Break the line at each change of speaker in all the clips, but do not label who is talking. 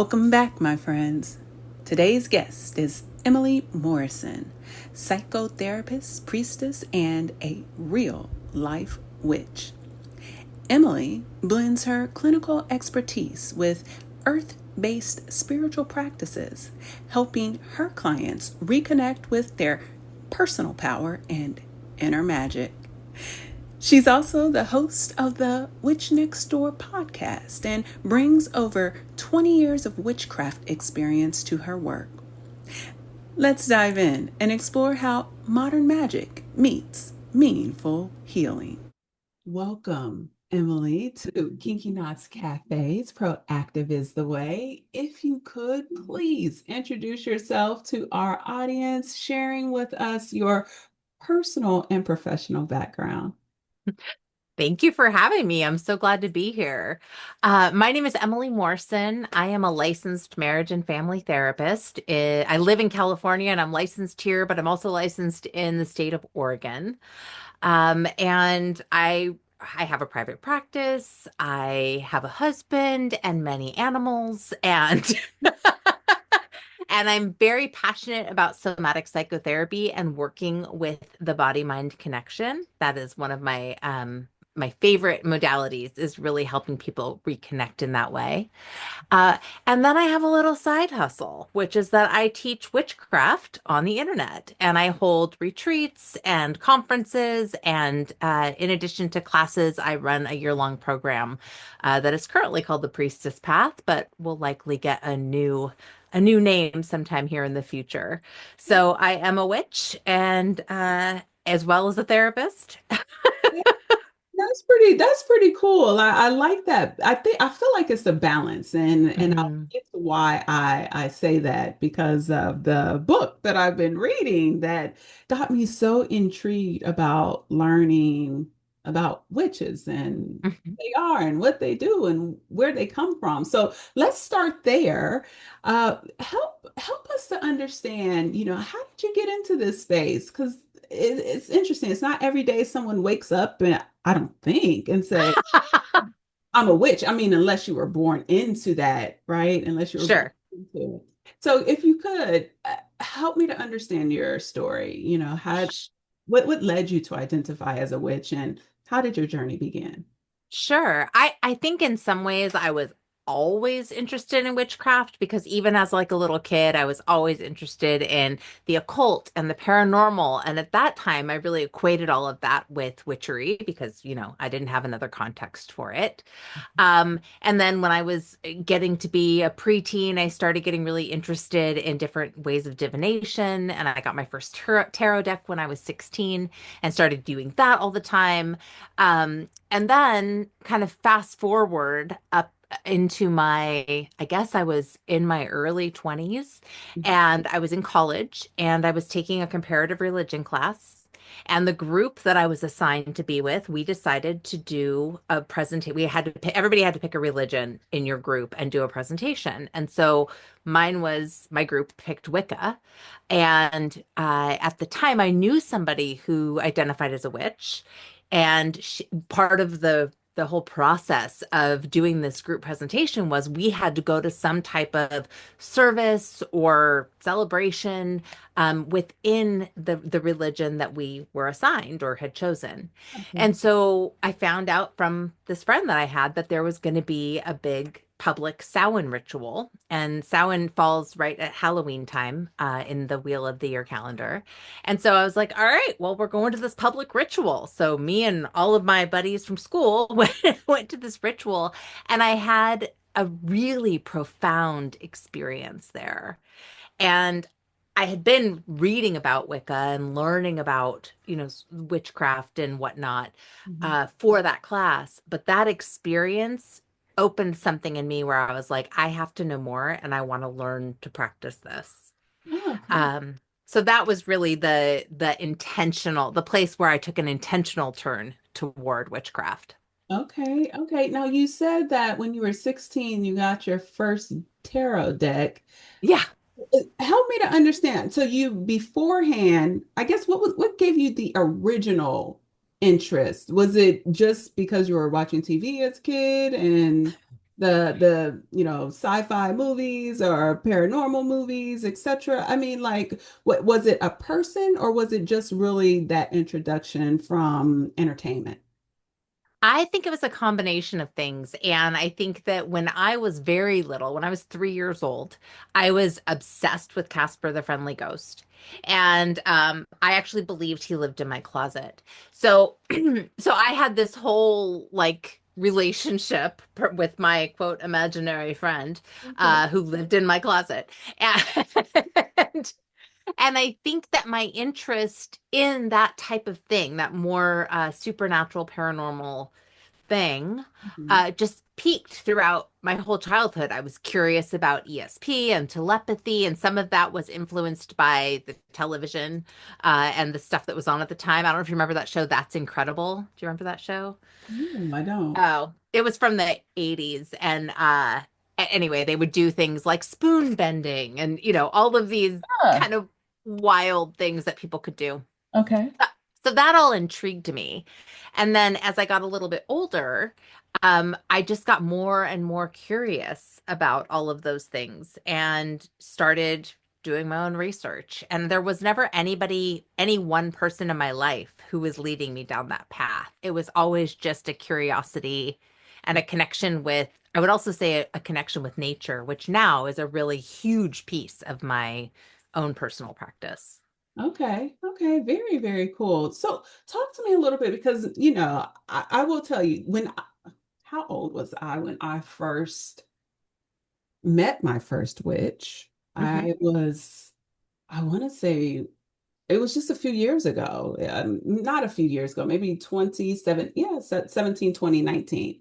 Welcome back, my friends. Today's guest is Emily Morrison, psychotherapist, priestess, and a real life witch. Emily blends her clinical expertise with earth based spiritual practices, helping her clients reconnect with their personal power and inner magic. She's also the host of the Witch Next Door podcast and brings over 20 years of witchcraft experience to her work. Let's dive in and explore how modern magic meets meaningful healing. Welcome, Emily, to Kinky Knots Cafe's Proactive is the Way. If you could, please introduce yourself to our audience, sharing with us your personal and professional background.
Thank you for having me. I'm so glad to be here. My name is Emily Morrison. I am a licensed marriage and family therapist. I live in California and I'm licensed here, but I'm also licensed in the state of Oregon. And I have a private practice. I have a husband and many animals, and and I'm very passionate about somatic psychotherapy and working with the body-mind connection. That is one of my favorite modalities is really helping people reconnect in that way. Uh, and then I have a little side hustle, which is that I teach witchcraft on the internet and I hold retreats and conferences. And in addition to classes, I run a year-long program that is currently called the Priestess Path, but will likely get a new name sometime here in the future. So I am a witch and as well as a therapist.
That's pretty cool. I like that. I feel like it's a balance and I'll
Mhm.
get to why I say that because of the book that I've been reading that got me so intrigued about learning about witches and who they are and what they do and where they come from. So let's start there. Help us to understand, how did you get into this space? Because it's interesting. It's not every day someone wakes up and I don't think and say, I'm a witch. I mean, unless you were born into that, right? Unless you were born
Sure.
into it. So if you could help me to understand your story, what led you to identify as a witch and how did your journey begin?
Sure. I think in some ways I was always interested in witchcraft because even as like a little kid, I was always interested in the occult and the paranormal. And at that time, I really equated all of that with witchery because, I didn't have another context for it. And then when I was getting to be a preteen, I started getting really interested in different ways of divination. And I got my first tarot deck when I was 16 and started doing that all the time. And then kind of fast forward up into I guess I was in my early 20s and I was in college and I was taking a comparative religion class. And the group that I was assigned to be with, we decided to do a presentation. We had to pick, everybody had to pick a religion in your group and do a presentation. And so my group picked Wicca. And at the time, I knew somebody who identified as a witch. And part of the whole process of doing this group presentation was we had to go to some type of service or celebration within the religion that we were assigned or had chosen.
Okay.
And so I found out from this friend that I had that there was going to be a big public Samhain ritual. And Samhain falls right at Halloween time in the Wheel of the Year calendar. And so I was like, all right, well, we're going to this public ritual. So me and all of my buddies from school went to this ritual, and I had a really profound experience there. And I had been reading about Wicca and learning about, witchcraft and whatnot
Mhm.
for that class. But that experience opened something in me where I was like, I have to know more and I want to learn to practice this.
Oh, okay.
Um, so that was really the place where I took an intentional turn toward witchcraft.
Okay. Okay. Now you said that when you were 16, you got your first tarot deck.
Yeah.
Help me to understand. So you beforehand, I guess what gave you the original interest? Was it just because you were watching TV as a kid and the sci-fi movies or paranormal movies, etc. I mean, like, what was it, a person, or was it just really that introduction from entertainment?
I think it was a combination of things. And I think that when I was very little, when I was 3 years old, I was obsessed with Casper the Friendly Ghost. And I actually believed he lived in my closet. So, so I had this whole like relationship with my quote imaginary friend
Okay.
who lived in my closet. And and I think that my interest in that type of thing, that more supernatural, paranormal thing,
Mhm.
just peaked throughout my whole childhood. I was curious about ESP and telepathy, and some of that was influenced by the television and the stuff that was on at the time. I don't know if you remember that show, That's Incredible. Do you remember that show?
No, I don't.
Oh, it was from the 80s. And anyway, they would do things like spoon bending and, all of these
Ah,
kind of wild things that people could do.
okay.
Uh, So that all intrigued me. And then as I got a little bit older, I just got more and more curious about all of those things and started doing my own research. And there was never anybody, any one person in my life who was leading me down that path. It was always just a curiosity and a connection with, I would also say a connection with nature, which now is a really huge piece of my own personal practice.
Okay. Okay. Very, very cool. So talk to me a little bit because, I will tell you how old was I when I first met my first witch?
Hmm.
I want to say it was just a few years ago. Not a few years ago, maybe 27, yeah, 17, 2019.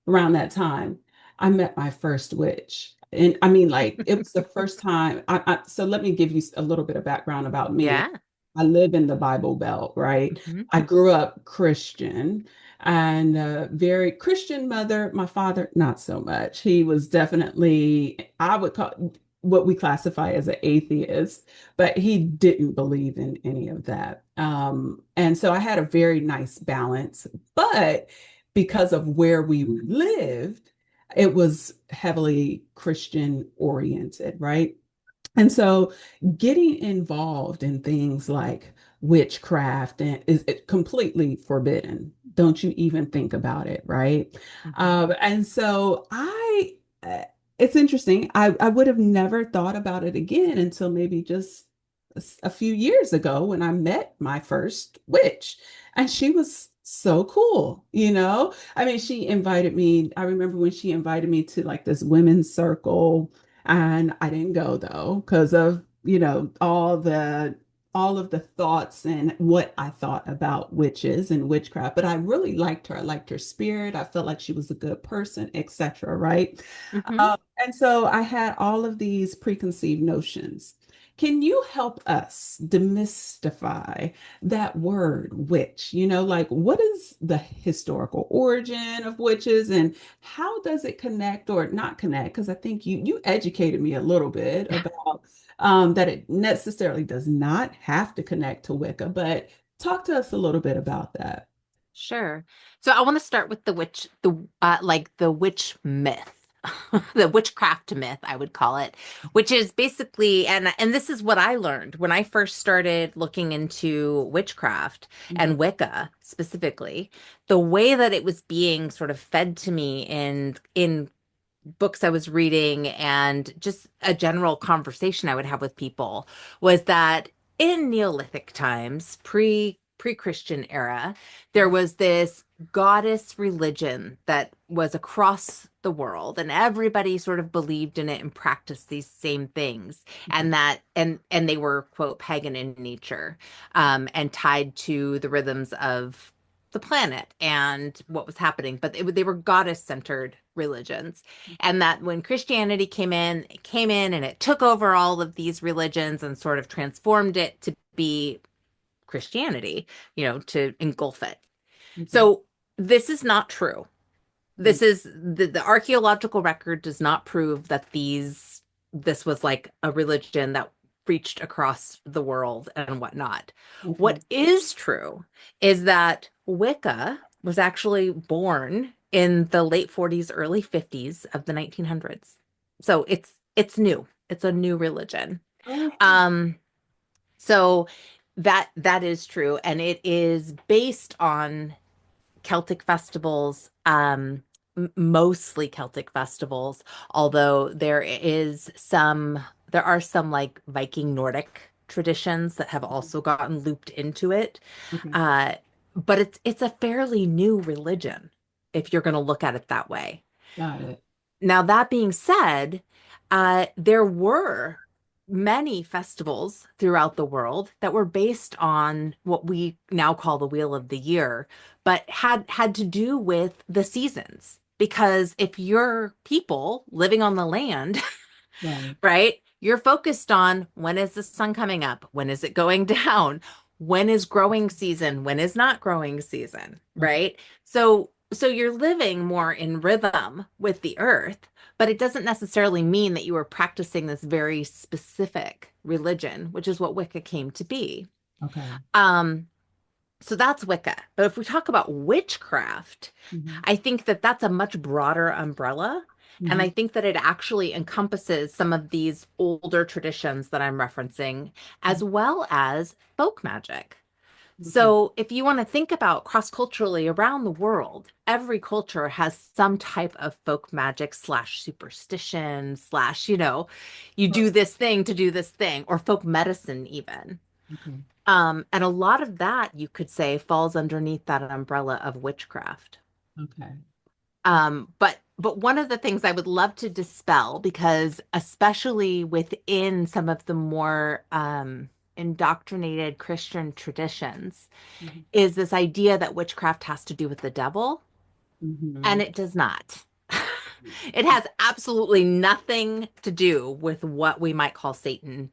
Around that time, I met my first witch. And I mean, like, it was the first time. So let me give you a little bit of background about me.
Yeah.
I live in the Bible Belt, right?
Hmm.
I grew up Christian and very Christian mother. My father, not so much. He was definitely, I would call what we classify as an atheist, but he didn't believe in any of that. And so I had a very nice balance. But because of where we lived, it was heavily Christian oriented, right? And so getting involved in things like witchcraft and is completely forbidden. Don't you even think about it, right?
Hmm.
And so it's interesting. I would have never thought about it again until maybe just a few years ago when I met my first witch. And she was so cool, you know? I mean, she invited me. I remember when she invited me to like this women's circle and I didn't go though because of, all of the thoughts and what I thought about witches and witchcraft. But I really liked her. I liked her spirit. I felt like she was a good person, etc. Right?
Hmm.
And so I had all of these preconceived notions. Can you help us demystify that word witch? Like what is the historical origin of witches and how does it connect or not connect? Because I think you educated me a little bit about that it necessarily does not have to connect to Wicca, but talk to us a little bit about that.
Sure. So I want to start with the witch, the witch myth. The witchcraft myth, I would call it, which is basically, and this is what I learned when I first started looking into witchcraft
Mhm.
and Wicca specifically, the way that it was being sort of fed to me in books I was reading and just a general conversation I would have with people was that in Neolithic times, pre-Christian era, there was this goddess religion that was across the world and everybody sort of believed in it and practiced these same things and they were quote pagan in nature and tied to the rhythms of the planet and what was happening but they were goddess centered religions and that when Christianity came in and it took over all of these religions and sort of transformed it to be Christianity, to engulf it.
Mhm.
So this is not true.
Mhm.
The archaeological record does not prove that this was like a religion that reached across the world and whatnot.
Okay.
What is true is that Wicca was actually born in the late 40s, early 50s of the 1900s. So it's new. It's a new religion.
Okay.
Um, so that is true, and it is based on Celtic festivals, mostly Celtic festivals, although there are some like Viking Nordic traditions that have also gotten looped into it.
Okay.
Uh, but it's a fairly new religion if you're going to look at it that way.
Got it.
Now, that being said, there were many festivals throughout the world that were based on what we now call the Wheel of the Year, but had to do with the seasons. Because if you're people living on the land,
Right.
right? You're focused on when is the sun coming up? When is it going down? When is growing season? When is not growing season,
Okay.
right? So you're living more in rhythm with the earth, but it doesn't necessarily mean that you are practicing this very specific religion, which is what Wicca came to be.
Okay.
Um, so that's Wicca. But if we talk about witchcraft,
Hmm.
I think that that's a much broader umbrella. And
Hmm.
I think that it actually encompasses some of these older traditions that I'm referencing, as well as folk magic.
Okay.
So if you want to think about cross-culturally around the world, every culture has some type of folk magic slash superstition slash, you do this thing to do this thing, or folk medicine even.
Okay.
And a lot of that, you could say, falls underneath that umbrella of witchcraft.
Okay.
But one of the things I would love to dispel, because especially within some of the more indoctrinated Christian traditions,
Hmm.
is this idea that witchcraft has to do with the devil, and
Hmm.
it does not. It has absolutely nothing to do with what we might call Satan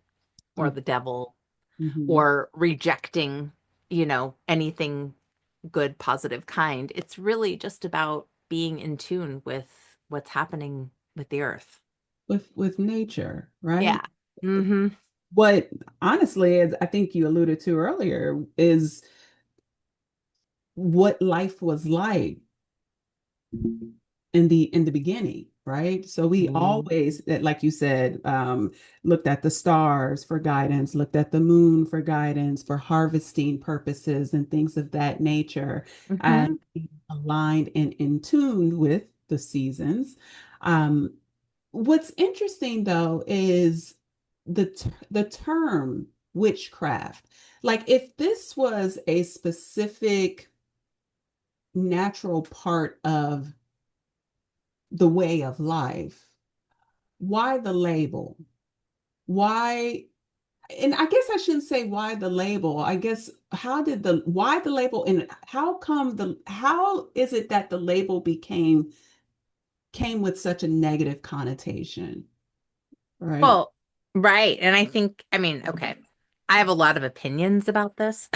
or the devil
Hmm.
or rejecting, anything good, positive, kind. It's really just about being in tune with what's happening with the earth.
With nature, right?
Yeah. Hmm.
What honestly, as I think you alluded to earlier, is what life was like in the beginning, right? So we always, like you said, looked at the stars for guidance, looked at the moon for guidance, for harvesting purposes and things of that nature,
Hmm.
and aligned and in tune with the seasons. Um, what's interesting though is the term witchcraft. Like if this was a specific natural part of the way of life, why the label? Why? And I guess I shouldn't say why the label. I guess why the label and how is it that the label came with such a negative connotation, right?
Well, right. And I think, I mean, okay, I have a lot of opinions about this,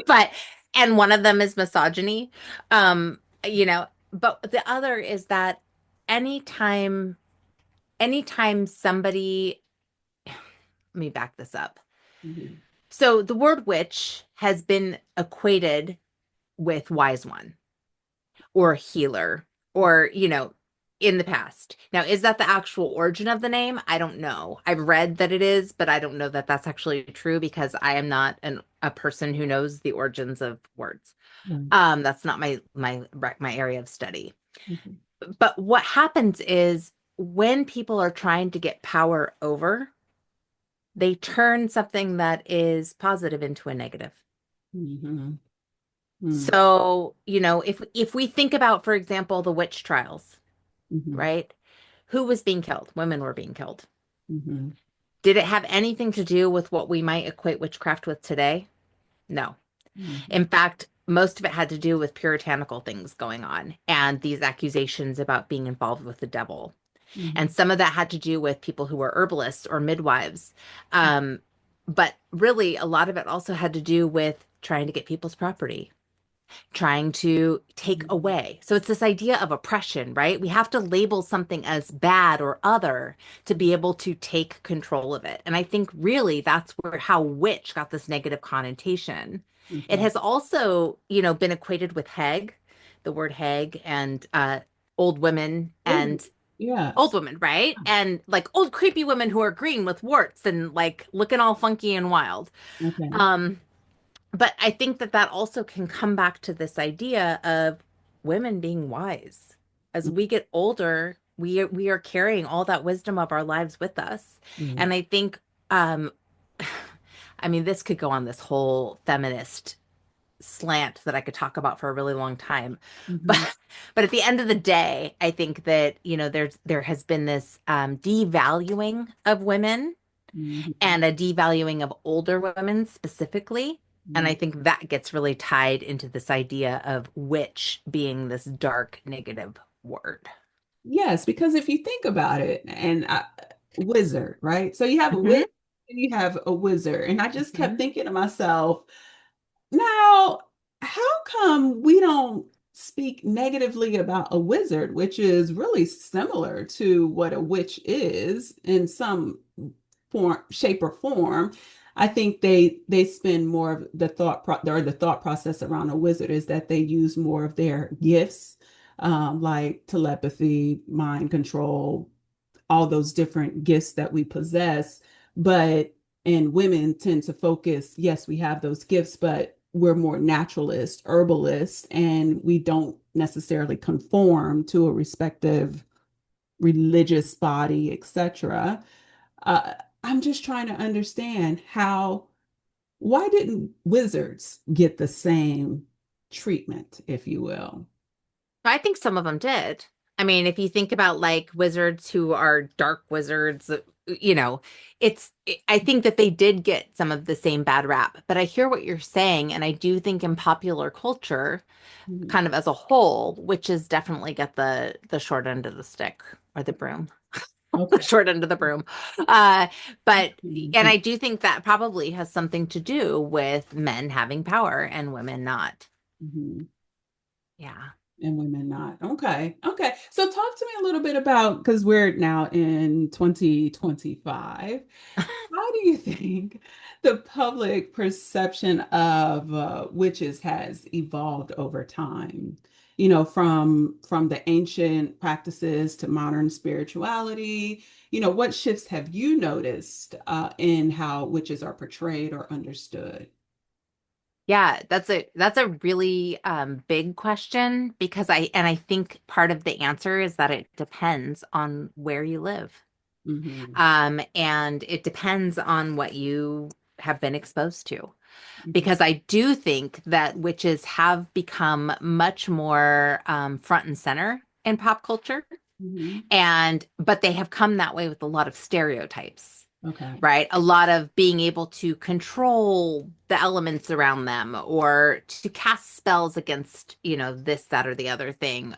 but, and one of them is misogyny. But the other is that anytime, anytime somebody, let me back this up.
Mhm.
So the word witch has been equated with wise one or healer or, in the past. Now, is that the actual origin of the name? I don't know. I've read that it is, but I don't know that that's actually true because I am not a person who knows the origins of words.
Right.
That's not my area of study.
Mhm.
But what happens is when people are trying to get power over, they turn something that is positive into a negative.
Mhm. Mhm.
So, if we think about, for example, the witch trials,
Mhm.
right? Who was being killed? Women were being killed.
Mhm.
Did it have anything to do with what we might equate witchcraft with today? No.
Mhm.
In fact, most of it had to do with puritanical things going on and these accusations about being involved with the devil. And
Mhm.
some of that had to do with people who were herbalists or midwives. Um, but really, a lot of it also had to do with trying to get people's property, trying to take
Mhm.
away. So it's this idea of oppression, right? We have to label something as bad or other to be able to take control of it. And I think really that's where how witch got this negative connotation. It
Okay.
has also, been equated with Heg, the word hag and old women
Ooh,
and old
yes.
women, right? And like old creepy women who are green with warts and like looking all funky and wild.
Okay.
Um, but I think that that also can come back to this idea of women being wise. As we get older, we are carrying all that wisdom of our lives with us.
Mm-hmm.
And I think um I mean this could go on this whole feminist slant that I could talk about for a really long time. But
Mm-hmm.
but at the end of the day, I think that, there has been this devaluing of women
Mm-hmm.
and a devaluing of older women specifically. And I think that gets really tied into this idea of witch being this dark negative word.
Yes, because if you think about it, and wizard, right? So you have a witch
Hmm.
and you have a wizard, and I just kept
Hmm.
thinking to myself, now, how come we don't speak negatively about a wizard, which is really similar to what a witch is in some form, shape, or form? I think they spend more of the thought process around a wizard is that they use more of their gifts, like telepathy, mind control, all those different gifts that we possess. But and women tend to focus, yes, we have those gifts, but we're more naturalist, herbalist, and we don't necessarily conform to a respective religious body, etc. Uh, I'm just trying to understand why didn't wizards get the same treatment, if you will?
I think some of them did. I mean, if you think about like wizards who are dark wizards, you know, I think that they did get some of the same bad rap. But I hear what you're saying, and I do think in popular culture,
Mhm.
kind of as a whole, witches definitely get the short end of the stick or the broom, the
Okay.
short end of the broom. Uh, but and
Mhm.
I do think that probably has something to do with men having power and women not.
Mhm.
Yeah.
And women not. Okay. Okay. So talk to me a little bit about, because we're now in 2025. How do you think the public perception of witches has evolved over time? From the ancient practices to modern spirituality. What shifts have you noticed in how witches are portrayed or understood?
Yeah, that's a really big question because I think part of the answer is that it depends on where you live.
Hmm.
And it depends on what you have been exposed to.
Hmm.
Because I do think that witches have become much more front and center in pop culture,
Hmm.
and but they have come that way with a lot of stereotypes,
Okay.
right? A lot of being able to control the elements around them or to cast spells against, this, that, or the other thing.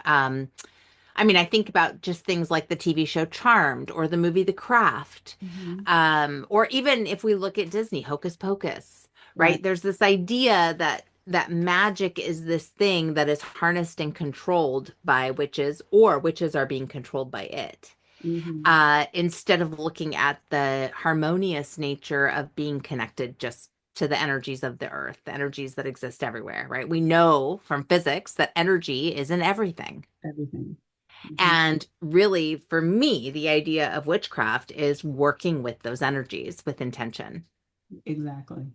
I mean, I think about just things like the TV show Charmed or the movie The Craft,
Hmm.
or even if we look at Disney, Hocus Pocus,
Right.
right? There's this idea that magic is this thing that is harnessed and controlled by witches, or witches are being controlled by it.
Hmm.
Instead of looking at the harmonious nature of being connected just to the energies of the earth, the energies that exist everywhere, right? We know from physics that energy is in everything.
Everything. Hmm.
And really, for me, the idea of witchcraft is working with those energies with intention.
Exactly.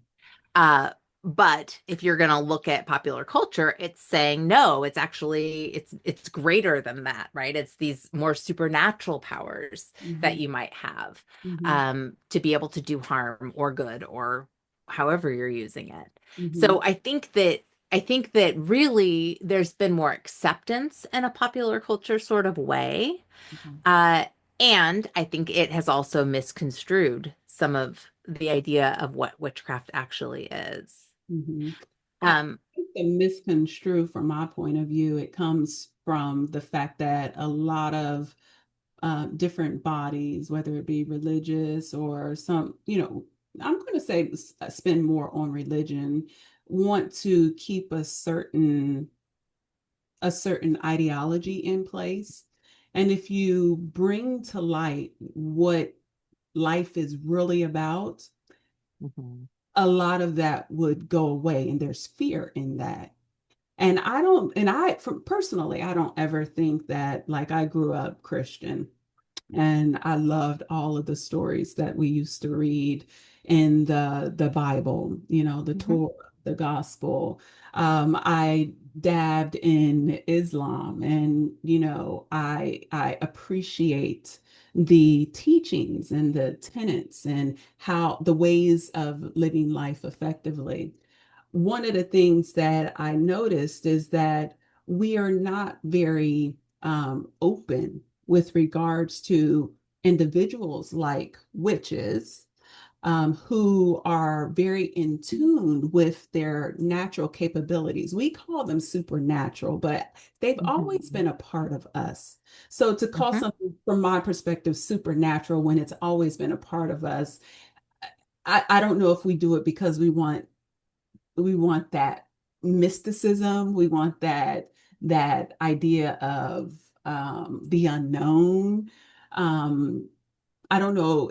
Uh, but if you're going to look at popular culture, it's saying no, it's greater than that, right? It's these more supernatural powers that
Hmm.
you might have
Hmm.
to be able to do harm or good or however you're using it.
Hmm.
So I think that really there's been more acceptance in a popular culture sort of way. Uh, and I think it has also misconstrued some of the idea of what witchcraft actually is.
Hmm. I
Um,
think the misconstrue from my point of view, it comes from the fact that a lot of different bodies, whether it be religious or some, I'm going to say spend more on religion, want to keep a certain ideology in place. And if you bring to light what life is really about,
mhm.
a lot of that would go away, and there's fear in that. And I don't, and I, from personally, I don't ever think that like I grew up Christian. And I loved all of the stories that we used to read in the Bible, the
Mhm.
Torah, the gospel. I dabbed in Islam, and I appreciate the teachings and the tenets and how the ways of living life effectively. One of the things that I noticed is that we are not very open with regards to individuals like witches, who are very in tune with their natural capabilities. We call them supernatural, but they've always
Mhm.
been a part of us. So to call
Mhm.
something, from my perspective, supernatural when it's always been a part of us, I don't know if we do it because we want that mysticism. We want that idea of the unknown. Um, I don't know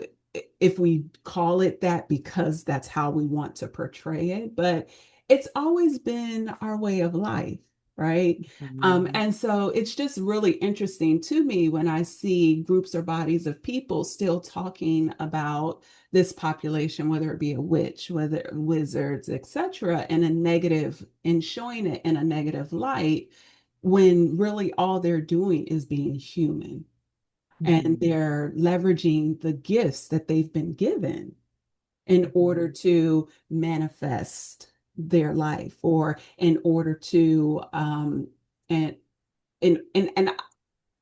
if we call it that because that's how we want to portray it, but it's always been our way of life, right?
Mhm.
And so it's just really interesting to me when I see groups or bodies of people still talking about this population, whether it be a witch, whether wizards, etc., in a negative and showing it in a negative light when really all they're doing is being human, and
Mhm.
they're leveraging the gifts that they've been given in order
Mhm.
to manifest their life, or in order to and and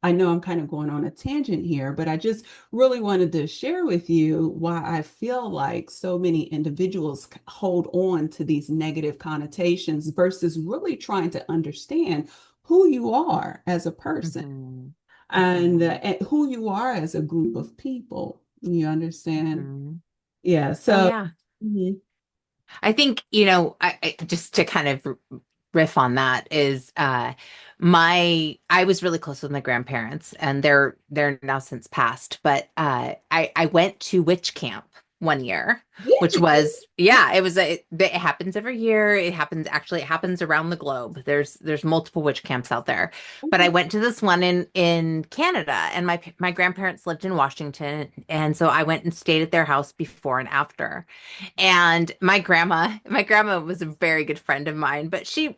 I know I'm kind of going on a tangent here, but I just really wanted to share with you why I feel like so many individuals hold on to these negative connotations versus really trying to understand who you are as a person,
Mhm.
and and who you are as a group of people. You understand?
Mhm.
Yeah.
Oh
So,
yeah.
mhm.
I think, I just to kind of riff on that is I was really close with my grandparents and they're now since passed, but I went to witch camp one year, which
Did you?
was yeah, it happens every year. It happens around the globe. There's multiple witch camps out there. But I
Okay.
went to this one in Canada and my grandparents lived in Washington and so I went and stayed at their house before and after. And my grandma was a very good friend of mine, but she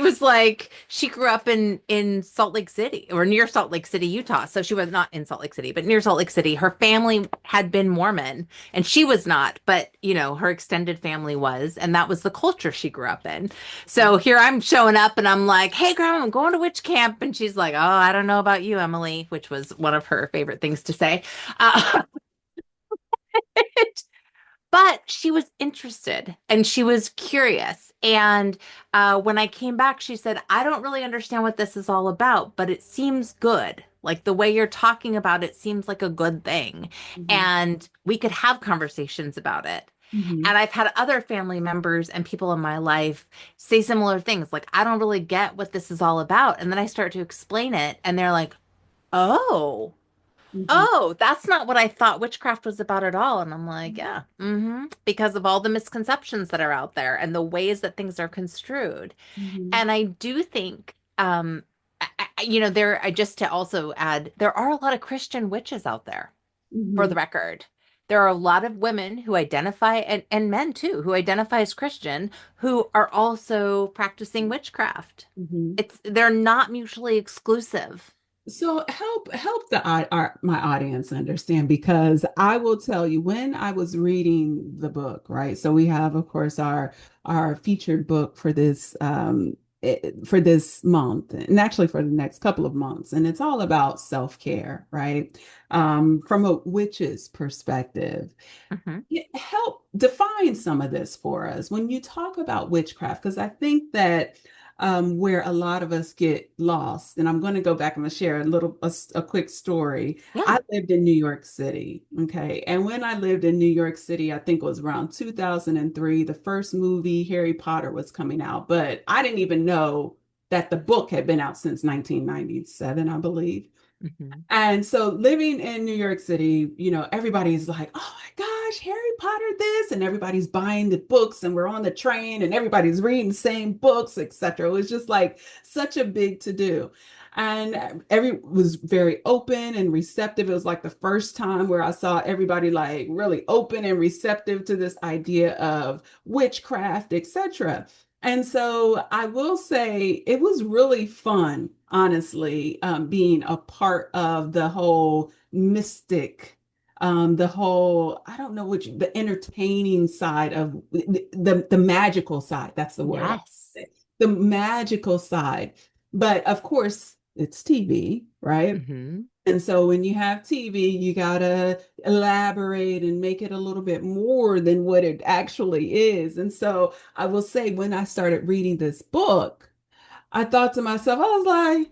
was like she grew up in Salt Lake City or near Salt Lake City, Utah. So she was not in Salt Lake City, but near Salt Lake City. Her family had been Mormon and she was not, but her extended family was, and that was the culture she grew up in. So here I'm showing up and I'm like, "Hey grandma, I'm going to witch camp." And she's like, "Oh, I don't know about you, Emily," which was one of her favorite things to say. Uh, But she was interested and she was curious. And when I came back, she said, "I don't really understand what this is all about, but it seems good. Like the way you're talking about it seems like a good thing.
Mhm.
And we could have conversations about it."
Mhm.
And I've had other family members and people in my life say similar things like, "I don't really get what this is all about." And then I start to explain it, and they're like, "Oh.
Mhm.
Oh, that's not what I thought witchcraft was about at all." And I'm like, yeah, because of all the misconceptions that are out there and the ways that things are construed.
Mhm.
And I do think, I just to also add, there are a lot of Christian witches out there, for the
Mhm.
record. There are a lot of women who identify, and men too, who identify as Christian, who are also practicing witchcraft.
Mhm.
They're not mutually exclusive.
So help my audience understand, because I will tell you, when I was reading the book, right? So we have, of course, our featured book for this month, and actually for the next couple of months, and it's all about self-care, right? From a witch's perspective.
Hmm.
Help define some of this for us when you talk about witchcraft, because I think that where a lot of us get lost, and I'm going to go back and share a quick story.
Yeah.
I lived in New York City, okay, and when I lived in New York City, I think it was around 2003. The first movie Harry Potter was coming out, but I didn't even know that the book had been out since 1997, I believe.
Hmm.
And so living in New York City, everybody's like, "Oh my gosh, Harry Potter this, and everybody's buying the books and we're on the train and everybody's reading the same books, etc. It was just like such a big to do. And every was very open and receptive. It was like the first time where I saw everybody like really open and receptive to this idea of witchcraft, etc. And so I will say it was really fun, honestly, being a part of the whole mystic, the whole, I don't know which, the entertaining side of the magical side. That's the word.
Yes.
The magical side. But of course, it's TV, right?
Hmm.
And so when you have TV, you gotta elaborate and make it a little bit more than what it actually is. And so I will say, when I started reading this book, I thought to myself, I was like,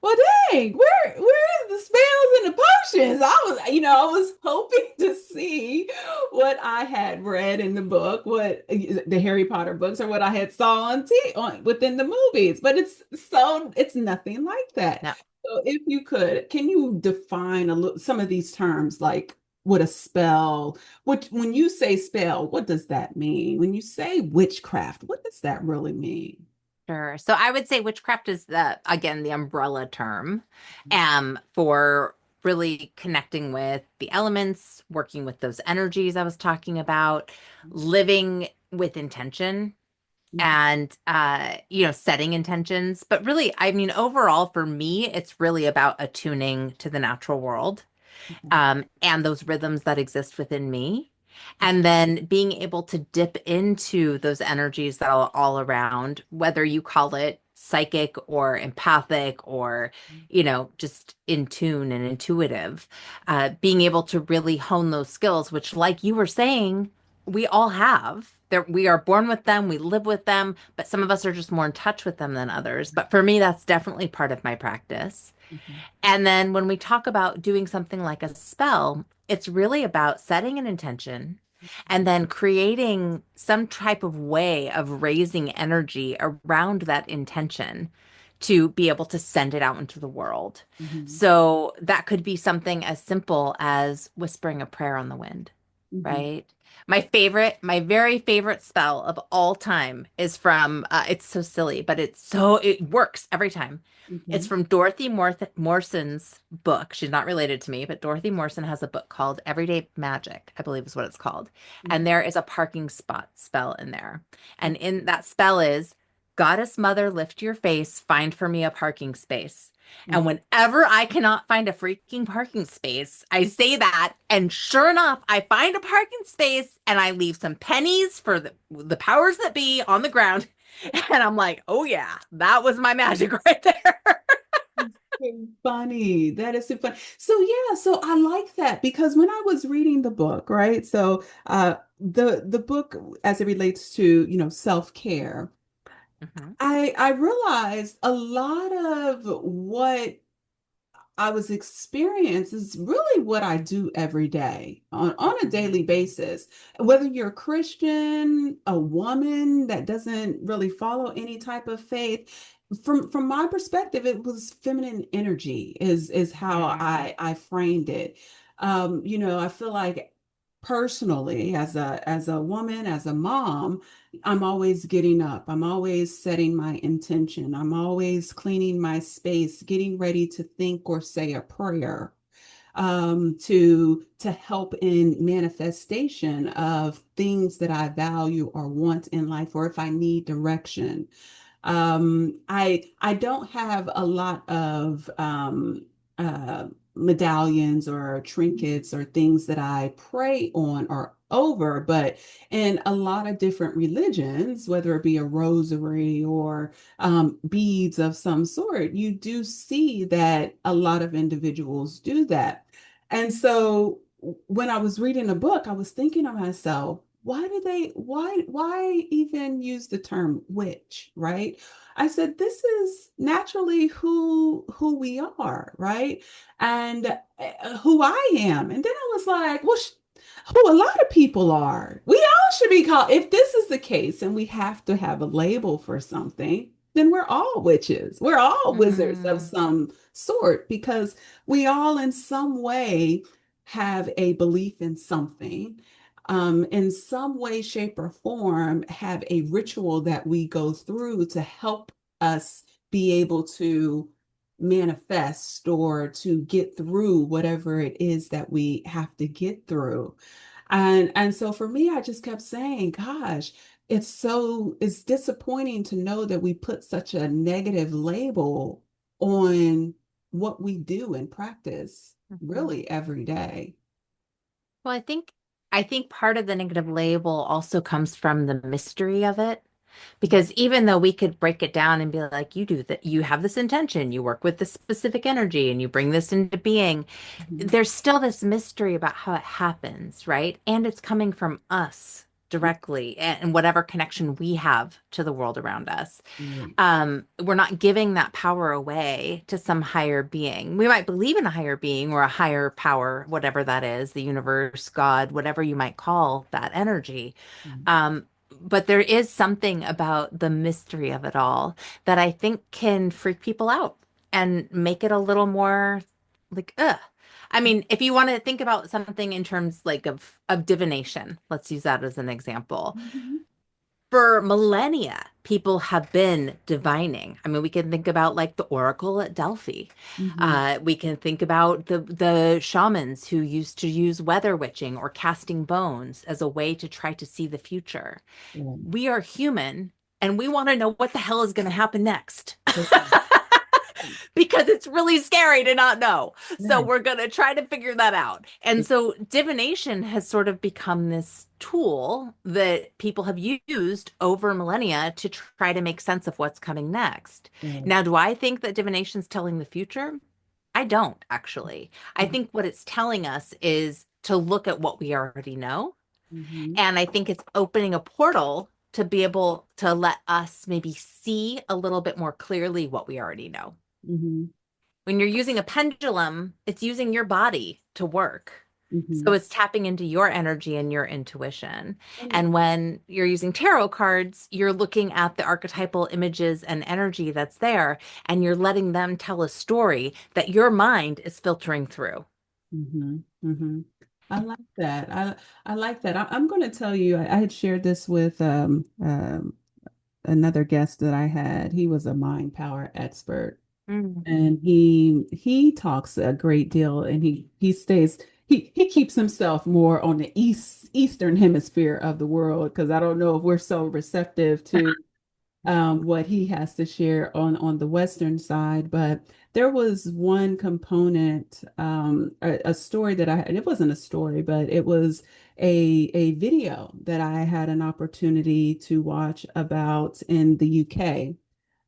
well, dang, where is the spells and the potions? I was hoping to see what I had read in the book, what the Harry Potter books, or what I had saw on within the movies. But it's nothing like that.
No.
So if you could, can you define some of these terms, like what a spell, when you say spell, what does that mean? When you say witchcraft, what does that really mean?
Sure. So I would say witchcraft is again, the umbrella term, for really connecting with the elements, working with those energies I was talking about, living with intention and, setting intentions. But really, I mean, overall for me, it's really about attuning to the natural world, and those rhythms that exist within me. And then being able to dip into those energies that are all around, whether you call it psychic or empathic or, just in tune and intuitive, being able to really hone those skills, which, like you were saying, we all have. We are born with them, we live with them, but some of us are just more in touch with them than others. But for me, that's definitely part of my practice.
Mhm.
And then when we talk about doing something like a spell, it's really about setting an intention and then creating some type of way of raising energy around that intention to be able to send it out into the world.
Mhm.
So that could be something as simple as whispering a prayer on the wind,
Mhm.
right? My very favorite spell of all time is from, it's so silly, but it works every time. It's
Mhm.
from Morson's book. She's not related to me, but Dorothy Morrison has a book called Everyday Magic, I believe is what it's called. And there is a parking spot spell in there. And in that spell is, Goddess Mother, lift your face, find for me a parking space. And
Mhm.
whenever I cannot find a freaking parking space, I say that, and sure enough, I find a parking space and I leave some pennies for the powers that be on the ground. And I'm like, oh yeah, that was my magic right there.
That's so funny. That is so funny. So yeah, so I like that because when I was reading the book, right? So the book as it relates to, self-care,
Mhm.
I realized a lot of what I was experiencing is really what I do every day on a
Mhm.
daily basis. Whether you're a Christian, a woman that doesn't really follow any type of faith, from my perspective, it was feminine energy is how
Mhm.
I framed it. I feel like personally, as a woman, as a mom, I'm always getting up. I'm always setting my intention. I'm always cleaning my space, getting ready to think or say a prayer, to help in manifestation of things that I value or want in life, or if I need direction. I don't have a lot of medallions or trinkets or things that I pray on or over, but in a lot of different religions, whether it be a rosary or beads of some sort, you do see that a lot of individuals do that. And so when I was reading the book, I was thinking to myself, why even use the term witch, right? I said, this is naturally who we are, right? And who I am. And then I was like, well, who a lot of people are. We all should be called. If this is the case and we have to have a label for something, then we're all witches. We're all wizards of
Mm.
some sort because we all in some way have a belief in something. in some way, shape, or form, have a ritual that we go through to help us be able to manifest or to get through whatever it is that we have to get through. And so for me, I just kept saying, gosh, it's disappointing to know that we put such a negative label on what we do in practice
Mhm.
really every day.
Well, I think part of the negative label also comes from the mystery of it. Because even though we could break it down and be like, you do that, you have this intention, you work with this specific energy, and you bring this into being,
Mhm.
there's still this mystery about how it happens, right? And it's coming from us directly and whatever connection we have to the world around us.
Right.
We're not giving that power away to some higher being. We might believe in a higher being or a higher power, whatever that is, the universe, God, whatever you might call that energy.
Mhm.
Um, but there is something about the mystery of it all that I think can freak people out and make it a little more like, ugh. I mean, if you want to think about something in terms like of divination, let's use that as an example.
Mhm.
For millennia, people have been divining. I mean, we can think about like the Oracle at Delphi.
Mhm.
We can think about the shamans who used to use weather witching or casting bones as a way to try to see the future.
Yeah.
We are human and we want to know what the hell is going to happen next. Because it's really scary to not know. So
Right.
we're going to try to figure that out. And so divination has sort of become this tool that people have used over millennia to try to make sense of what's coming next.
Right.
Now, do I think that divination's telling the future? I don't actually. I think what it's telling us is to look at what we already know.
Mhm.
And I think it's opening a portal to be able to let us maybe see a little bit more clearly what we already know.
Mhm.
When you're using a pendulum, it's using your body to work. So
Mhm.
it's tapping into your energy and your intuition.
And
And when you're using tarot cards, you're looking at the archetypal images and energy that's there, and you're letting them tell a story that your mind is filtering through.
mhm. Mhm. I like that. I like that. I'm going to tell you, I had shared this with another guest that I had. He was a mind power expert.
Mm.
And he talks a great deal, and he keeps himself more on the eastern hemisphere of the world, because I don't know if we're so receptive to what he has to share on the western side. But there was one component, a story that it wasn't a story, but it was a video that I had an opportunity to watch about in the UK,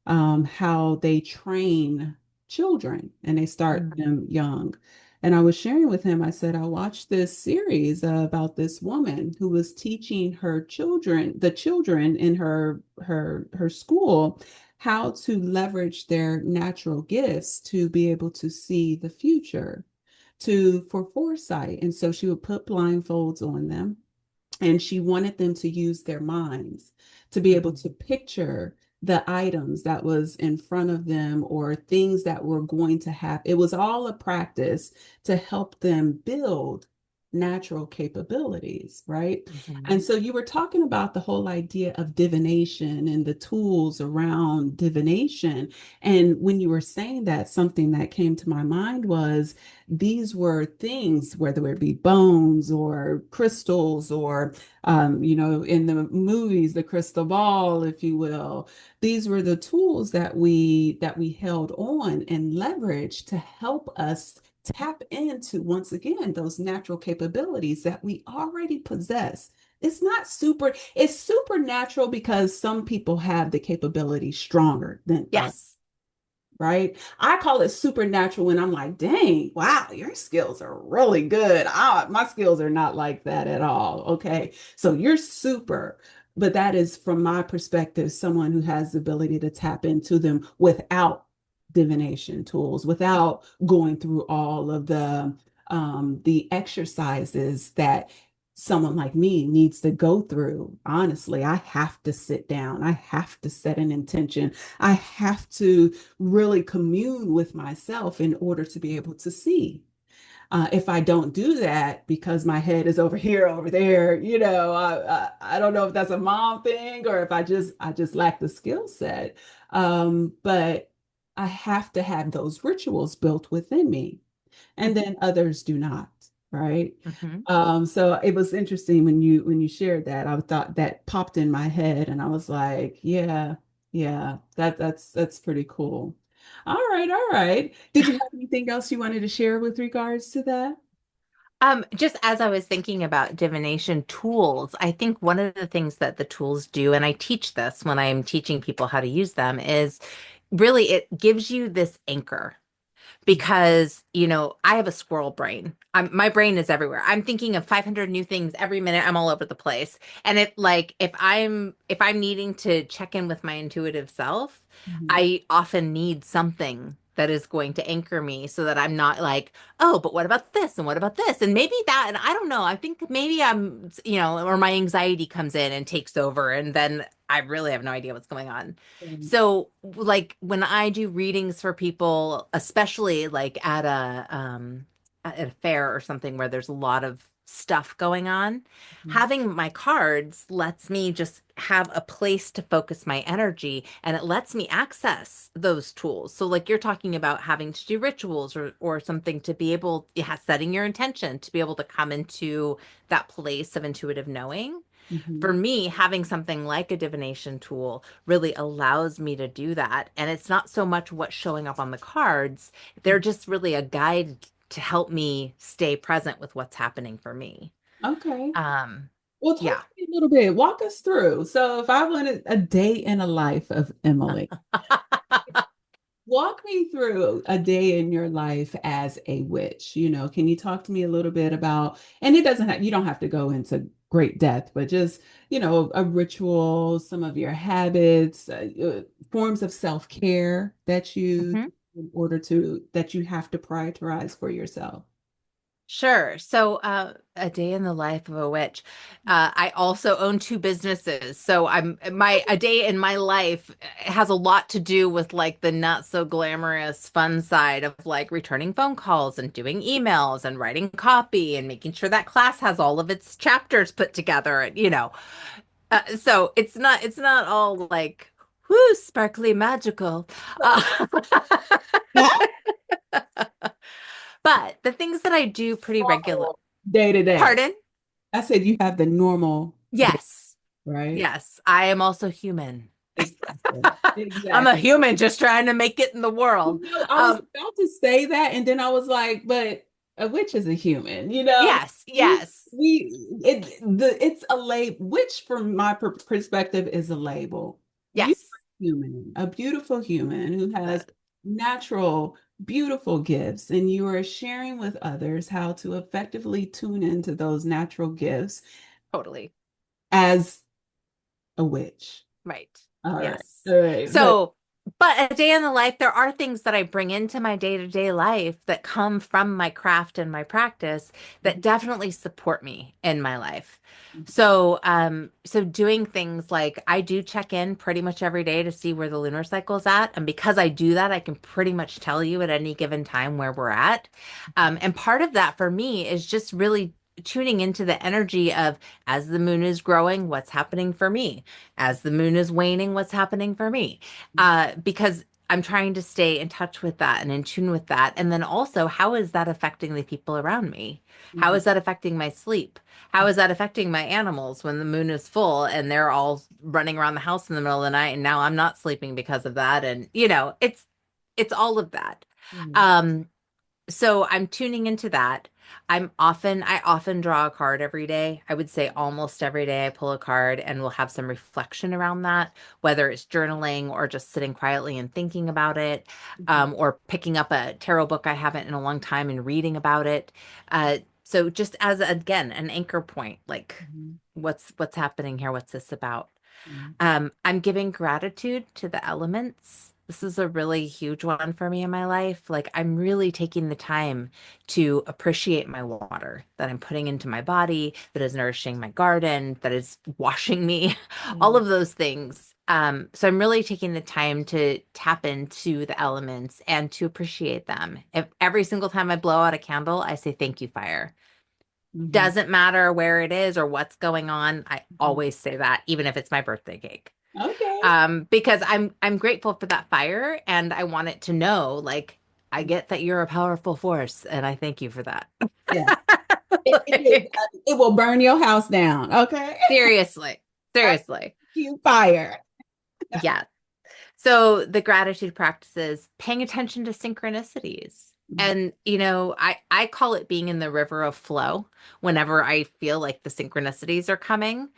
how they train children and they start
Mm.
them young. And I was sharing with him, I said, I watched this series about this woman who was teaching her children, the children in her school, how to leverage their natural gifts to be able to see the future, to for foresight. And so she would put blindfolds on them, and she wanted them to use their minds to be able to picture the items that was in front of them or things that were going to happen. It was all a practice to help them build natural capabilities, right? And
Mhm.
so you were talking about the whole idea of divination and the tools around divination. And when you were saying that, something that came to my mind was these were things, whether it be bones or crystals or, in the movies, the crystal ball, if you will. These were the tools that we held on and leveraged to help us tap into, once again, those natural capabilities that we already possess. It's supernatural because some people have the capability stronger than others,
Yes.
right? I call it supernatural when I'm like, dang, wow, your skills are really good. My skills are not like that at all. Okay. So you're super, but that is from my perspective, someone who has the ability to tap into them without divination tools, without going through all of the exercises that someone like me needs to go through. Honestly, I have to sit down. I have to set an intention. I have to really commune with myself in order to be able to see. If I don't do that because my head is over here, over there, I don't know if that's a mom thing or if I just lack the skill set. But I have to have those rituals built within me, and then others do not, right?
Hmm.
So it was interesting when you shared that. I thought that popped in my head, and I was like, yeah, yeah, that's pretty cool. All right, all right. Did you have anything else you wanted to share with regards to that?
Just as I was thinking about divination tools, I think one of the things that the tools do, and I teach this when I'm teaching people how to use them, is really it gives you this anchor because I have a squirrel brain. My brain is everywhere. I'm thinking of 500 new things every minute. I'm all over the place. And if I'm needing to check in with my intuitive self,
Mhm.
I often need something that is going to anchor me so that I'm not like, oh, but what about this and what about this and maybe that, and I don't know. I think maybe or my anxiety comes in and takes over, and then I really have no idea what's going on.
Um,
So, like when I do readings for people, especially like at a fair or something where there's a lot of stuff going on, having my cards lets me just have a place to focus my energy, and it lets me access those tools. So like you're talking about having to do rituals or something to be able, yeah, setting your intention to be able to come into that place of intuitive knowing. For
mhm.
me, having something like a divination tool really allows me to do that. And it's not so much what's showing up on the cards, they're just really a guide to help me stay present with what's happening for me.
Okay.
Um,
Well, talk
yeah.
to me a little bit. Walk us through. So, if I wanted a day in a life of Emily, walk me through a day in your life as a witch. Can you talk to me a little bit about, and you don't have to go into great depth, but just, a ritual, some of your habits, forms of self-care that you,
Mhm.
that you have to prioritize for yourself.
Sure. So, a day in the life of a witch. I also own two businesses. So a day in my life has a lot to do with like the not so glamorous fun side of like returning phone calls and doing emails and writing copy and making sure that class has all of its chapters put together. So it's not all like whoo, sparkly magical. Uh, but the things that I do pretty regular.
Normal day to day.
Pardon?
I said you have the normal day,
Yes.
right?
Yes. I am also human.
Exactly.
I'm a
Exactly.
human just trying to make it in the world.
I was about to say that, and then I was like, but a witch is a human,
Yes. Yes.
it's a label. Witch, from my perspective, is a label. You
Yes.
are human, a beautiful human who
Uh,
has natural, beautiful gifts, and you are sharing with others how to effectively tune into those natural gifts
totally.
as a witch.
Right.
All right.
Yes.
All right. But
So, but a day in the life, there are things that I bring into my day-to-day life that come from my craft and my practice that definitely support me in my life. So doing things like I do check in pretty much every day to see where the lunar cycle's at. And because I do that, I can pretty much tell you at any given time where we're at. And part of that for me is just really tuning into the energy of as the moon is growing, what's happening for me? As the moon is waning, what's happening for me? Because I'm trying to stay in touch with that and in tune with that. And then also, how is that affecting the people around me? How is that affecting my sleep? How is that affecting my animals when the moon is full and they're all running around the house in the middle of the night and now I'm not sleeping because of that? And it's all of that. Um, so I'm tuning into that. I often draw a card every day. I would say almost every day I pull a card and we'll have some reflection around that, whether it's journaling or just sitting quietly and thinking about it, or picking up a tarot book I haven't in a long time and reading about it. So just as again an anchor point, like what's happening here? What's this about? I'm giving gratitude to the elements. This is a really huge one for me in my life. Like, I'm really taking the time to appreciate my water that I'm putting into my body, that is nourishing my garden, that is washing me, all of those things. So I'm really taking the time to tap into the elements and to appreciate them. If every single time I blow out a candle, I say thank you, fire.
Mhm.
Doesn't matter where it is or what's going on. I
Mhm.
always say that, even if it's my birthday cake.
Okay.
Because I'm grateful for that fire and I want it to know, like, I get that you're a powerful force and I thank you for that.
Yeah.
Like,
It will burn your house down. Okay.
seriously, seriously.
You fire.
Yeah. So the gratitude practices, paying attention to synchronicities. And, I call it being in the river of flow whenever I feel like the synchronicities are coming.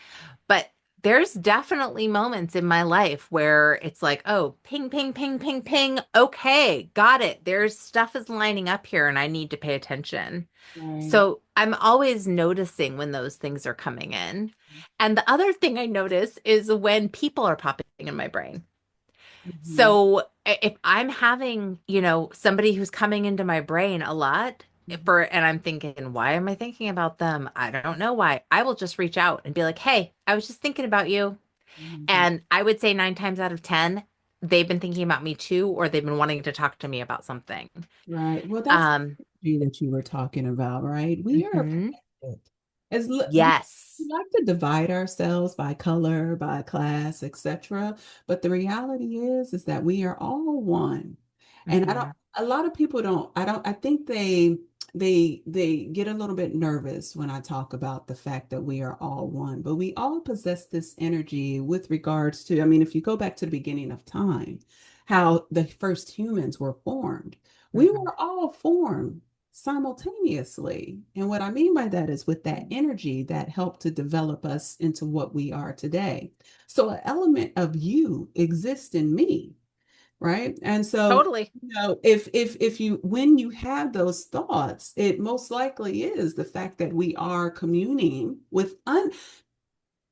But there's definitely moments in my life where it's like, oh, ping, ping, ping, ping, ping. Okay, got it. There's stuff is lining up here and I need to pay attention.
Right.
So I'm always noticing when those things are coming in. And the other thing I notice is when people are popping in my brain.
Mhm.
So if I'm having, somebody who's coming into my brain a lot and I'm thinking, why am I thinking about them? I don't know why. I will just reach out and be like, hey, I was just thinking about you.
Mhm.
And I would say 9 times out of 10, they've been thinking about me too, or they've been wanting to talk to me about something.
Right. Well, that's the
Um,
energy that you were talking about, right? We are
mhm.
connected. We
Yes.
like to divide ourselves by color, by class, etc. But the reality is that we are all one. And
Hmm.
a lot of people don't, I think they get a little bit nervous when I talk about the fact that we are all one, but we all possess this energy with regards to, I mean, if you go back to the beginning of time, how the first humans were formed, we
Hmm.
were all formed simultaneously. And what I mean by that is with that energy that helped to develop us into what we are today. So an element of you exists in me, right? And so,
Totally.
if you when you have those thoughts, it most likely is the fact that we are communing with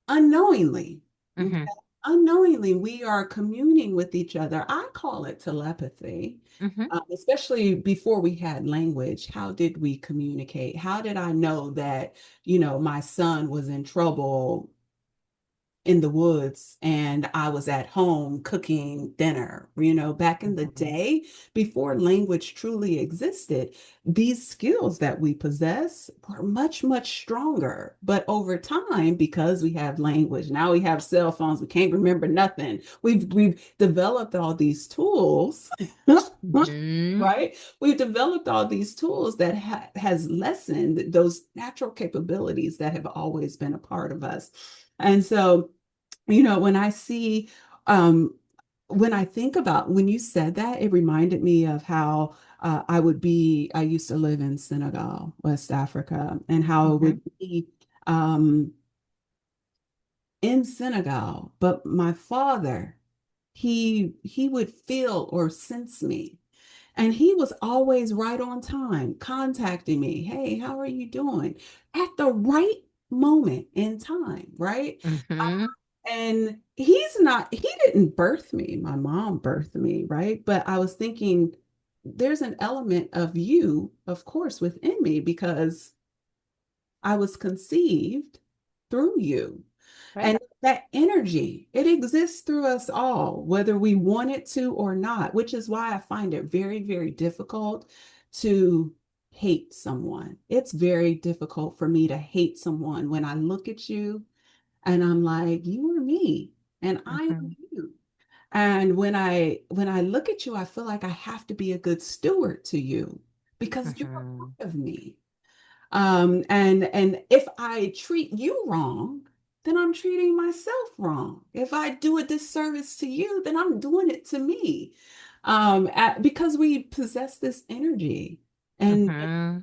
unknowingly. Okay?
Hmm.
Unknowingly, we are communing with each other. I call it telepathy,
Hmm.
especially before we had language. How did we communicate? How did I know that, my son was in trouble in the woods and I was at home cooking dinner? Back in the
Hmm.
day, before language truly existed, these skills that we possess were much, much stronger. But over time, because we have language, now we have cell phones, we can't remember nothing. We've developed all these tools.
Hmm.
Right? We've developed all these tools that has lessened those natural capabilities that have always been a part of us. And so, when I see, when I think about when you said that, it reminded me of how I used to live in Senegal, West Africa, and how it
Hmm.
would be um, in Senegal, but my father, he would feel or sense me. And he was always right on time, contacting me. Hey, how are you doing? At the right moment in time, right?
Hmm.
And he didn't birth me. My mom birthed me, right? But I was thinking, there's an element of you, of course, within me because I was conceived through you.
Right.
And that energy, it exists through us all, whether we want it to or not, which is why I find it very, very difficult to hate someone. It's very difficult for me to hate someone when I look at you and I'm like, you are me and I am
Hmm.
you. And when I look at you, I feel like I have to be a good steward to you because you're a
Hmm.
part of me. And if I treat you wrong, then I'm treating myself wrong. If I do a disservice to you, then I'm doing it to me. Because we possess this energy. And
Hmm.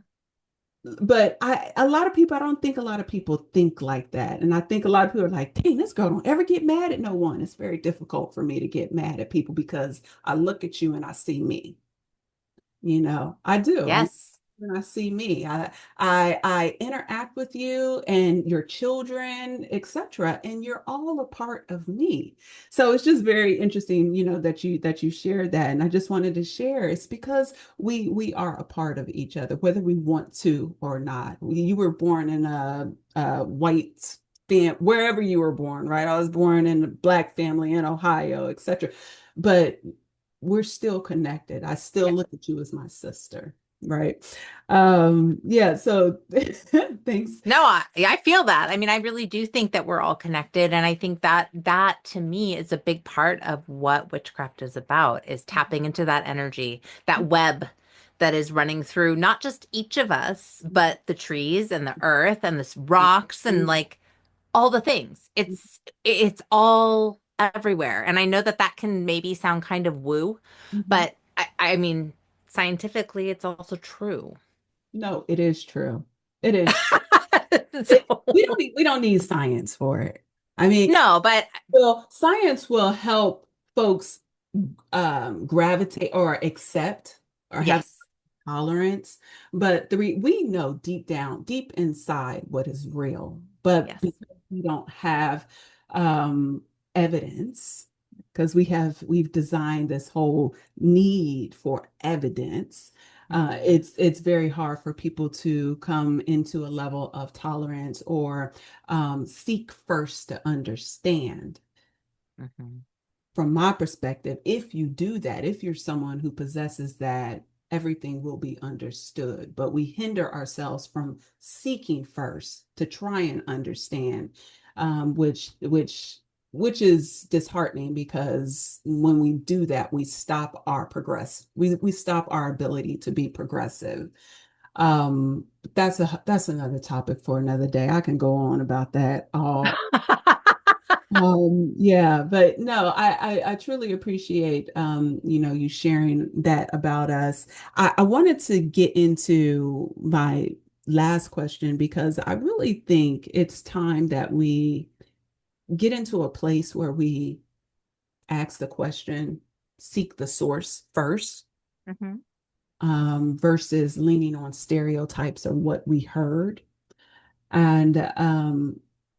but a lot of people, I don't think a lot of people think like that. And I think a lot of people are like, dang, this girl don't ever get mad at no one. It's very difficult for me to get mad at people because I look at you and I see me. I do.
Yes.
When I see me, I interact with you and your children, etc., and you're all a part of me. So it's just very interesting, that you shared that, and I just wanted to share. It's because we are a part of each other, whether we want to or not. You were born in a white wherever you were born, right? I was born in a Black family in Ohio, etc. But we're still connected. I still
Yeah.
look at you as my sister, right? Yeah, so thanks.
No, I feel that. I mean, I really do think that we're all connected. And I think that that to me is a big part of what witchcraft is about, is tapping into that energy, that web that is running through not just each of us, but the trees and the earth and the rocks and like all the things. It's all everywhere. And I know that that can maybe sound kind of woo,
Mhm.
but I mean, scientifically, it's also true.
No, it is true. It is true.
So,
We don't need science for it. I mean,
no, but
well, science will help folks gravitate or accept or have
yes.
tolerance, but we know deep down, deep inside what is real. But
Yes.
because we don't have um, evidence, because we've designed this whole need for evidence,
Hmm.
it's very hard for people to come into a level of tolerance or seek first to understand.
Hmm.
From my perspective, if you do that, if you're someone who possesses that, everything will be understood. But we hinder ourselves from seeking first to try and understand, which is disheartening because when we do that, we stop our progress. We stop our ability to be progressive. That's another topic for another day. I can go on about that all. Yeah, but no, I truly appreciate you sharing that about us. I wanted to get into my last question because I really think it's time that we get into a place where we ask the question, seek the source first,
Hmm.
versus leaning on stereotypes or what we heard. And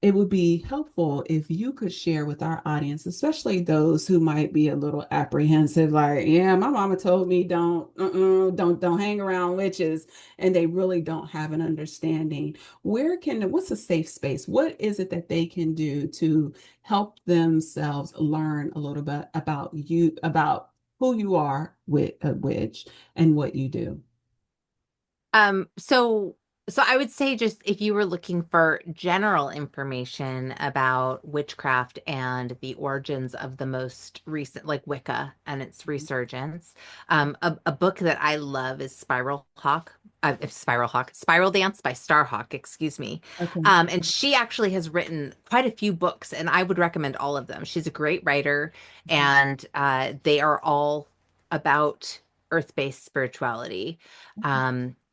it would be helpful if you could share with our audience, especially those who might be a little apprehensive, like, yeah, my mama told me don't hang around witches, and they really don't have an understanding. What's a safe space? What is it that they can do to help themselves learn a little bit about you, about who you are with a witch and what you do?
So so I would say just if you were looking for general information about witchcraft and the origins of the most recent, like Wicca and its resurgence, a book that I love is Spiral Dance by Starhawk, excuse me.
Okay.
And she actually has written quite a few books, and I would recommend all of them. She's a great writer, and they are all about earth-based spirituality.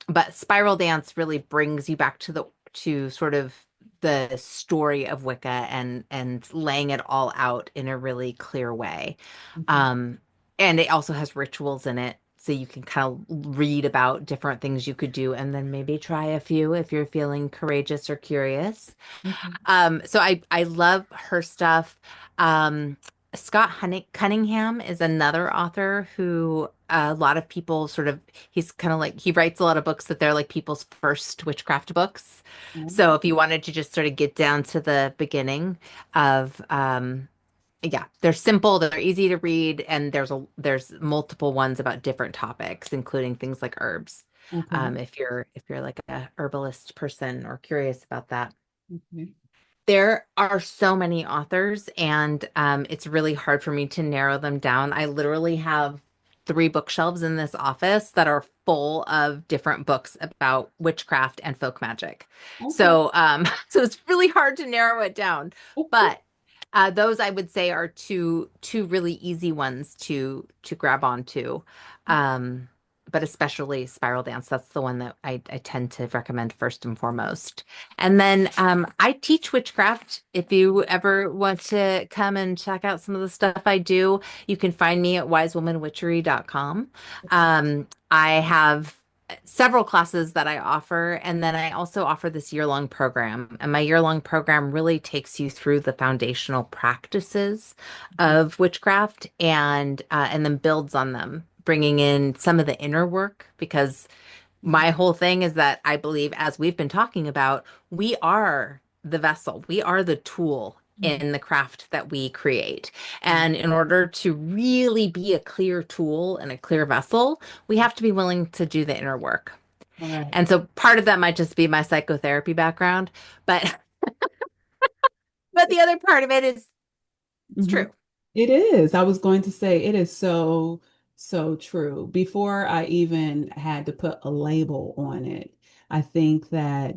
But Spiral Dance really brings you back to the to sort of the story of Wicca and laying it all out in a really clear way.
Mhm.
Um, and it also has rituals in it, so you can kind of read about different things you could do and then maybe try a few if you're feeling courageous or curious.
Mhm.
So I love her stuff. Um, Cunningham is another author who a lot of people sort of he's kind of like he writes a lot of books that they're like people's first witchcraft books. So if you wanted to just sort of get down to the beginning of yeah, they're simple, they're easy to read, and there's multiple ones about different topics, including things like herbs.
Okay.
If you're like a herbalist person or curious about that.
Okay.
There are so many authors, and it's really hard for me to narrow them down. I literally have three bookshelves in this office that are full of different books about witchcraft and folk magic.
Okay.
So, so it's really hard to narrow it down.
Okay.
But those I would say are two really easy ones to grab onto. Um, but especially Spiral Dance, that's the one that I tend to recommend first and foremost. And then I teach witchcraft. If you ever want to come and check out some of the stuff I do, you can find me at wisewomanwitchery.com. I have several classes that I offer, and then I also offer this year-long program. And my year-long program really takes you through the foundational practices of witchcraft and then builds on them, bringing in some of the inner work because my whole thing is that I believe, as we've been talking about, we are the vessel. We are the tool
Mhm.
in the craft that we create. And in order to really be a clear tool and a clear vessel, we have to be willing to do the inner work.
All right.
And so part of that might just be my psychotherapy background, but but the other part of it is it's
Mhm.
true.
It is. I was going to say it is so, so true. Before I even had to put a label on it, I think that,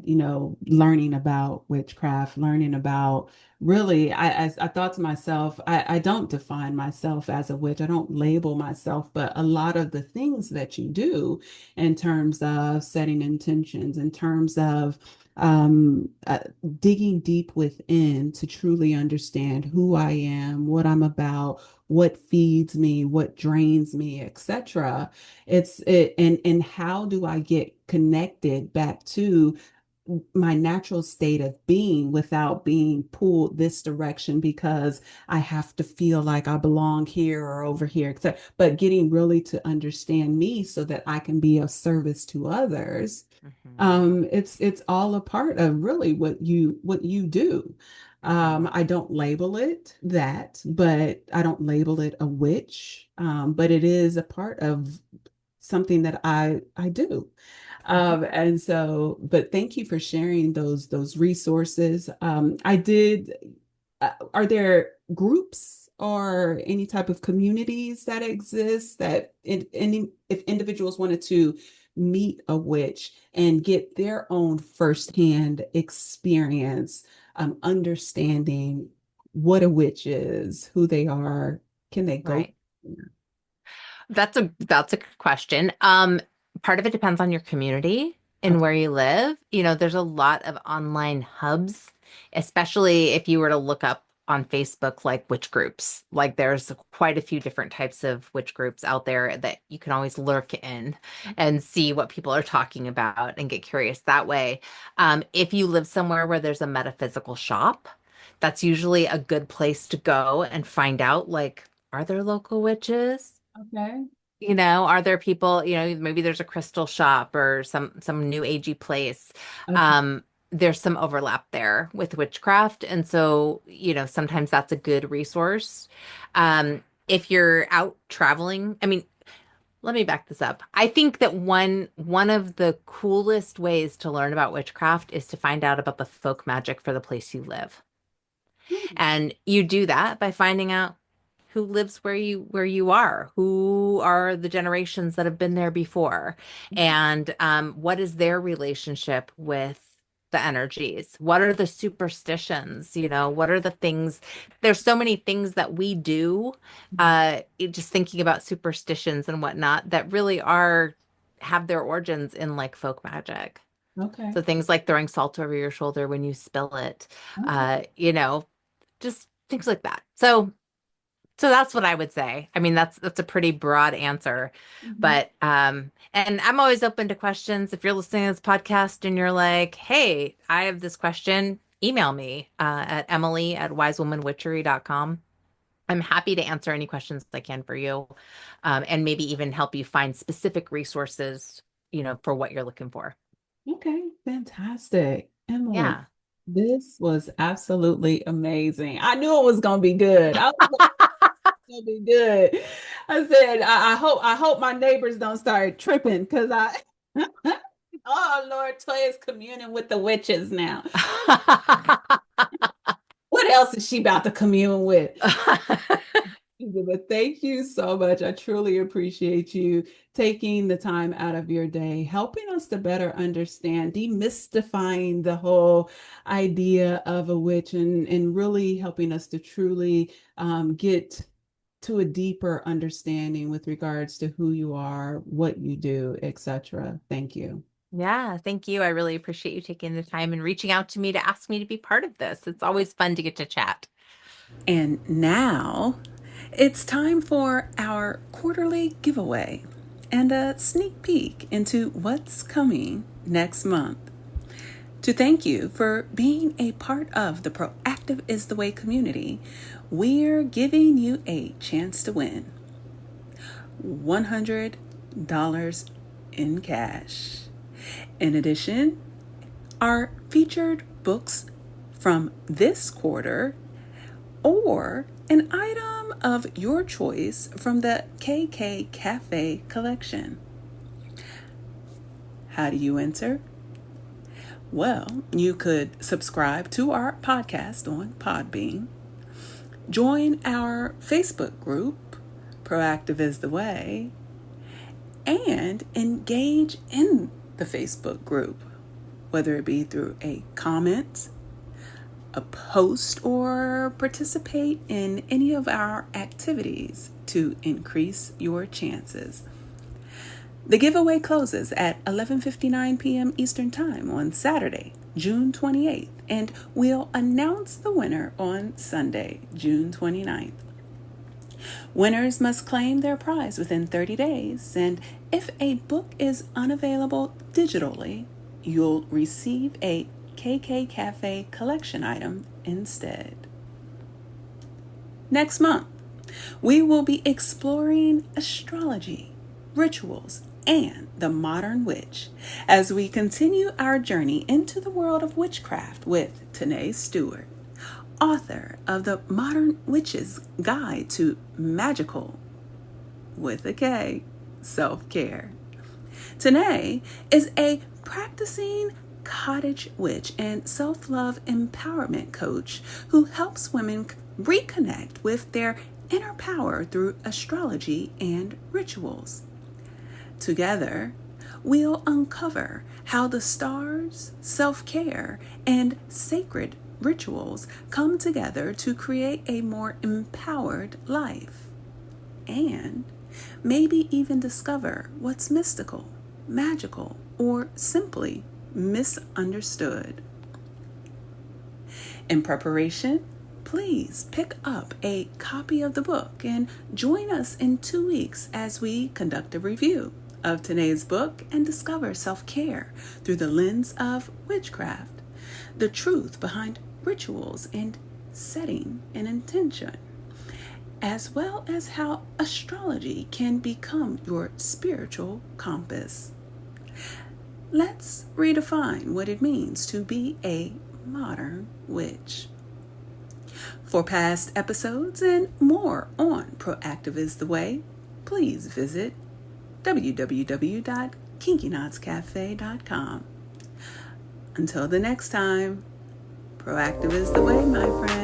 learning about witchcraft, learning about really, I thought to myself, I don't define myself as a witch. I don't label myself, but a lot of the things that you do in terms of setting intentions, in terms of digging deep within to truly understand who I am, what I'm about, what feeds me, what drains me, etc. And how do I get connected back to my natural state of being without being pulled this direction because I have to feel like I belong here or over here, etc. But getting really to understand me so that I can be of service to others.
Hmm.
It's all a part of really what you do.
Hmm.
I don't label it that, but I don't label it a witch. But it is a part of something that I do. And so, but thank you for sharing those resources. I did. Are there groups or any type of communities that exist that if individuals wanted to meet a witch and get their own firsthand experience, understanding what a witch is, who they are, can they go?
Right. That's a good question. Part of it depends on your community and
Okay.
where you live. There's a lot of online hubs, especially if you were to look up on Facebook like witch groups. Like there's quite a few different types of witch groups out there that you can always lurk in and see what people are talking about and get curious that way. If you live somewhere where there's a metaphysical shop, that's usually a good place to go and find out like, are there local witches?
Okay.
Are there people, maybe there's a crystal shop or some new agey place.
Okay.
Um, there's some overlap there with witchcraft. And so, sometimes that's a good resource. If you're out traveling, I mean, let me back this up. I think that one of the coolest ways to learn about witchcraft is to find out about the folk magic for the place you live.
Hmm.
And you do that by finding out who lives where you are, who are the generations that have been there before, and what is their relationship with the energies? What are the superstitions? What are the things? There's so many things that we do, just thinking about superstitions and whatnot that really are have their origins in like folk magic.
Okay.
So things like throwing salt over your shoulder when you spill it,
Okay.
uh, you know, just things like that. So that's what I would say. I mean, that's a pretty broad answer,
Mhm.
but and I'm always open to questions. If you're listening to this podcast and you're like, "Hey, I have this question," email me at emily@wisewomanwitchery.com. I'm happy to answer any questions I can for you, and maybe even help you find specific resources, for what you're looking for.
Okay, fantastic. Emily,
Yeah.
this was absolutely amazing. I knew it was gonna be good. I was like, it's gonna be good. I said, I hope my neighbors don't start tripping because I oh Lord, Toya's communing with the witches now. What else is she about to commune with? But thank you so much. I truly appreciate you taking the time out of your day, helping us to better understand, demystifying the whole idea of a witch and really helping us to truly get to a deeper understanding with regards to who you are, what you do, etc. Thank you.
Yeah, thank you. I really appreciate you taking the time and reaching out to me to ask me to be part of this. It's always fun to get to chat.
And now it's time for our quarterly giveaway and a sneak peek into what's coming next month. To thank you for being a part of the Proactive is the Way community, we're giving you a chance to win $100 in cash. In addition, our featured books from this quarter, or an item of your choice from the KK Cafe collection. How do you enter? Well, you could subscribe to our podcast on Podbean, join our Facebook group, Proactive is the Way, and engage in the Facebook group, whether it be through a comment, a post, or participate in any of our activities to increase your chances. The giveaway closes at 11:59 p.m. Eastern Time on Saturday, June 28th, and we'll announce the winner on Sunday, June 29th. Winners must claim their prize within 30 days, and if a book is unavailable digitally, you'll receive a KK Cafe collection item instead. Next month, we will be exploring astrology, rituals, and the modern witch as we continue our journey into the world of witchcraft with Tanae Stewart, author of the Modern Witch's Guide to Magical, with a K, self-care. Tanae is a practicing cottage witch and self-love empowerment coach who helps women reconnect with their inner power through astrology and rituals. Together, we'll uncover how the stars, self-care, and sacred rituals come together to create a more empowered life, and maybe even discover what's mystical, magical, or simply misunderstood. In preparation, please pick up a copy of the book and join us in 2 weeks as we conduct a review of Tanae's book and discover self-care through the lens of witchcraft, the truth behind rituals and setting an intention, as well as how astrology can become your spiritual compass. Let's redefine what it means to be a modern witch. For past episodes and more on Proactive is the Way, please visit www.kinkyknotscafe.com. Until the next time, Proactive is the way, my friend.